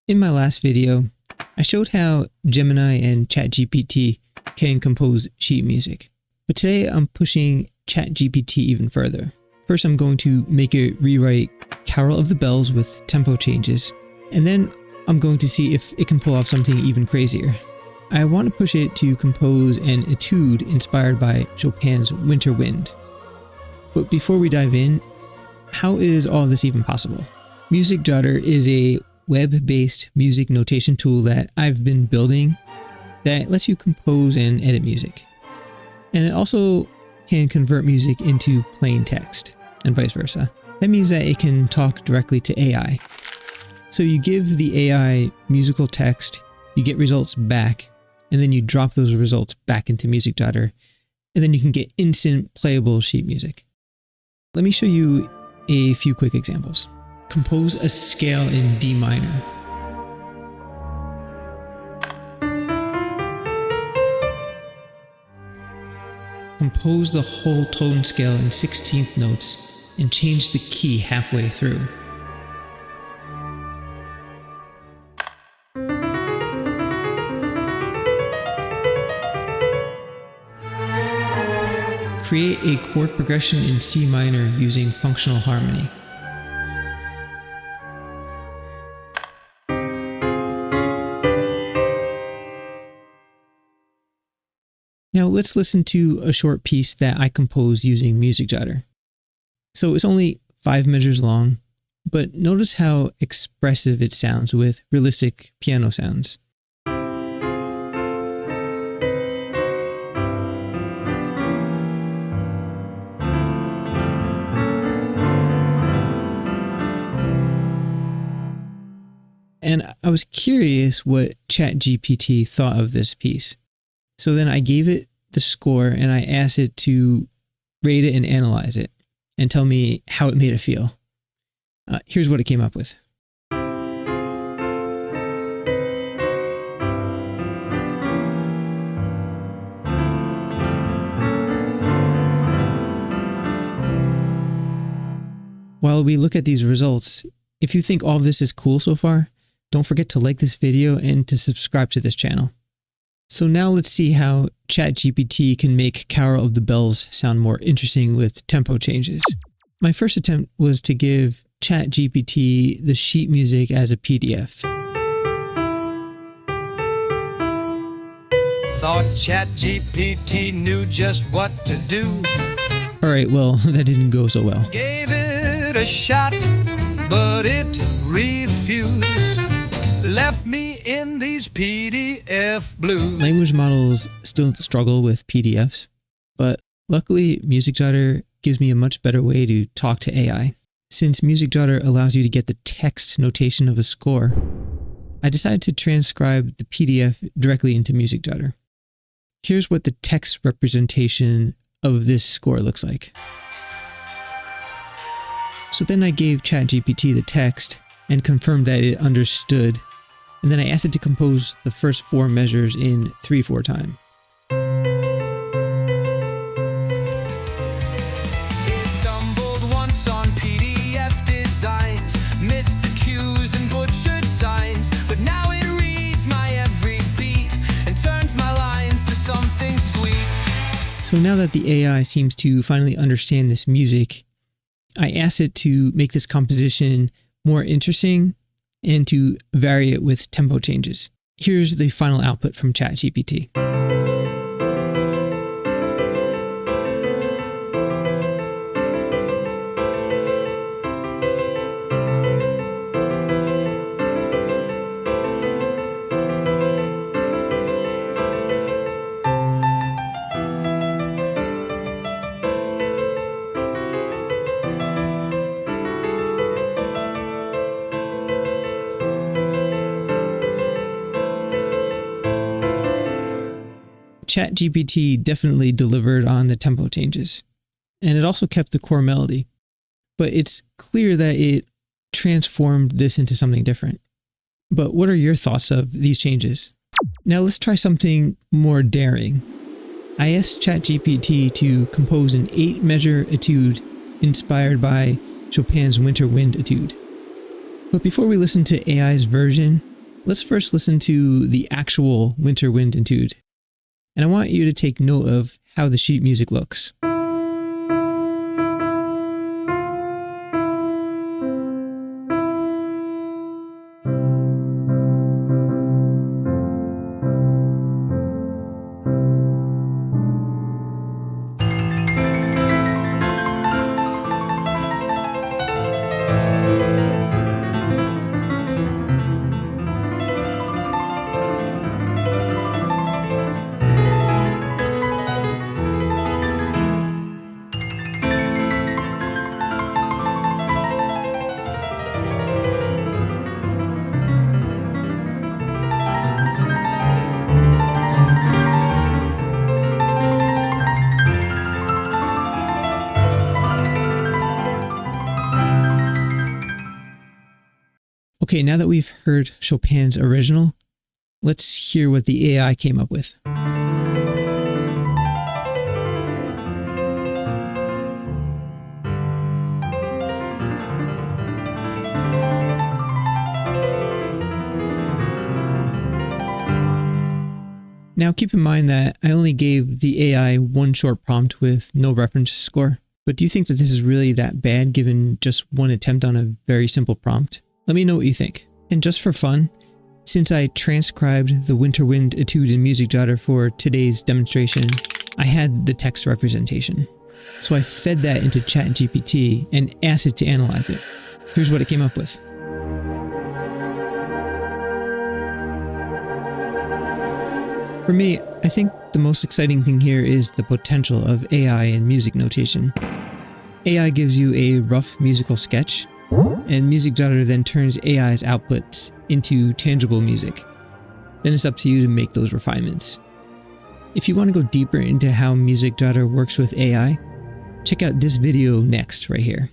In my last video, I showed how Gemini and ChatGPT can compose sheet music. But today I'm pushing ChatGPT even further. First, I'm going to make it rewrite Carol of the Bells with tempo changes, and then I'm going to see if it can pull off something even crazier. I want to push it to compose an Etude inspired by Chopin's Winter Wind. But before we dive in, how is all of this even possible? Music Jotter is a web-based music notation tool that I've been building that lets you compose and edit music. And it also can convert music into plain text and vice versa. That means that it can talk directly to AI. So you give the AI musical text, you get results back, and then you drop those results back into Music Jotter, and then you can get instant playable sheet music. Let me show you a few quick examples. Compose a scale in D minor. Compose the whole tone scale in 16th notes and change the key halfway through. Create a chord progression in C minor using functional harmony. Now let's listen to a short piece that I composed using Music Jotter. So it's only 5 measures long, but notice how expressive it sounds with realistic piano sounds. And I was curious what ChatGPT thought of this piece. So then I gave it the score and I asked it to rate it and analyze it and tell me how it made it feel. Here's what it came up with. While we look at these results, if you think all of this is cool so far, don't forget to like this video and to subscribe to this channel. So now let's see how ChatGPT can make Carol of the Bells sound more interesting with tempo changes. My first attempt was to give ChatGPT the sheet music as a PDF. Thought ChatGPT knew just what to do. Alright, well, that didn't go so well. Gave it a shot, but it refused. Left me in these PDF blues. Language models still struggle with PDFs, but luckily Music Jotter gives me a much better way to talk to AI. Since Music Jotter allows you to get the text notation of a score, I decided to transcribe the PDF directly into Music Jotter. Here's what the text representation of this score looks like. So then I gave ChatGPT the text and confirmed that it understood. And then I asked it to compose the first 4 measures in 3/4 time. It stumbled once on PDF designs, missed the cues and butchered signs, but now it reads my every beat and turns my lines to something sweet. So now that the AI seems to finally understand this music, I asked it to make this composition more interesting and to vary it with tempo changes. Here's the final output from ChatGPT. ChatGPT definitely delivered on the tempo changes, and it also kept the core melody, but it's clear that it transformed this into something different. But what are your thoughts of these changes? Now let's try something more daring. I asked ChatGPT to compose an 8-measure etude inspired by Chopin's Winter Wind Etude. But before we listen to AI's version, let's first listen to the actual Winter Wind Etude. And I want you to take note of how the sheet music looks. Okay, now that we've heard Chopin's original, let's hear what the AI came up with. Now keep in mind that I only gave the AI one short prompt with no reference score, but do you think that this is really that bad given just one attempt on a very simple prompt? Let me know what you think. And just for fun, since I transcribed the Winter Wind Etude in Music Jotter for today's demonstration, I had the text representation. So I fed that into ChatGPT and asked it to analyze it. Here's what it came up with. For me, I think the most exciting thing here is the potential of AI in music notation. AI gives you a rough musical sketch, and Music Jotter then turns AI's outputs into tangible music. Then it's up to you to make those refinements. If you want to go deeper into how Music Jotter works with AI, check out this video next right here.